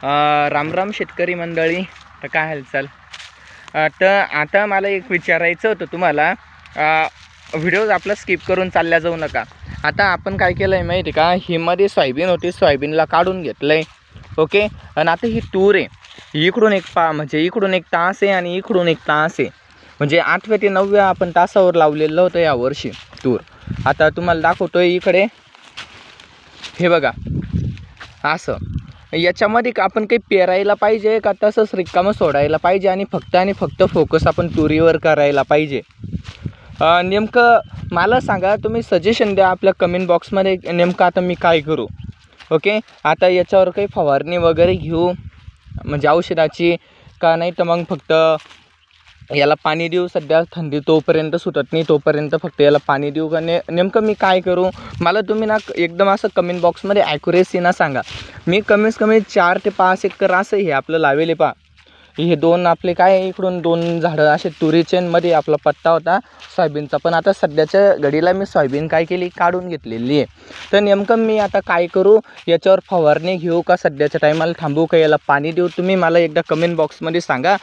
राम राम शेतकरी मंडळी. तर काय हालचाल? तर आता मला एक विचारायचं होतं तुम्हाला. व्हिडिओ आपला स्किप करून चालल्या जाऊ नका. आता आपण काय केलं आहे माहिती का, ही मध्ये सोयाबीन होती, सोयाबीनला काढून घेतलं आहे. ओके. आणि आता ही तूर आहे, इकडून एक म्हणजे इकडून एक तास आहे आणि इकडून एक तास आहे. म्हणजे 8व्या ते 9व्या आपण तासावर लावलेलं होतं यावर्षी तूर. आता तुम्हाला दाखवतोय इकडे, हे बघा असं. याच्यामध्ये आपण काही पेरायला पाहिजे का तसंच रिकामं सोडायला पाहिजे आणि फक्त फोकस आपण तुरीवर करायला पाहिजे? नेमकं मला सांगा, तुम्ही सजेशन द्या आपल्या कमेंट बॉक्समध्ये. नेमकं आता मी काय करू? ओके. आता याच्यावर काही फवारणी वगैरे घेऊ म्हणजे औषधाची, का नाही तर मग फक्त याला पाणी देऊ? सध्या थंडी तोपर्यंत सुटत नाही तोपर्यंत फक्त याला पाणी देऊ का? नेमकं मी काय करू? मला तुम्ही ना एकदम असं कमेंट बॉक्समध्ये ॲक्युरेसी ना सांगा. मी कमीत कमी 4 ते 5 एकर असं हे आपलं लावेले पा. हे दोन आपले काय इकडून 2 झाडं असे तुरीचेमध्ये आपला पट्टा होता सोयाबीनचा. पण आता सध्याच्या घडीला मी सोयाबीन काय केली, काढून घेतलेली आहे. तर नेमकं मी आता काय करू? याच्यावर फवारणी घेऊ का सध्याच्या टायमाला थांबू का याला पाणी देऊ? तुम्ही मला एकदा कमेंट बॉक्समध्ये सांगा.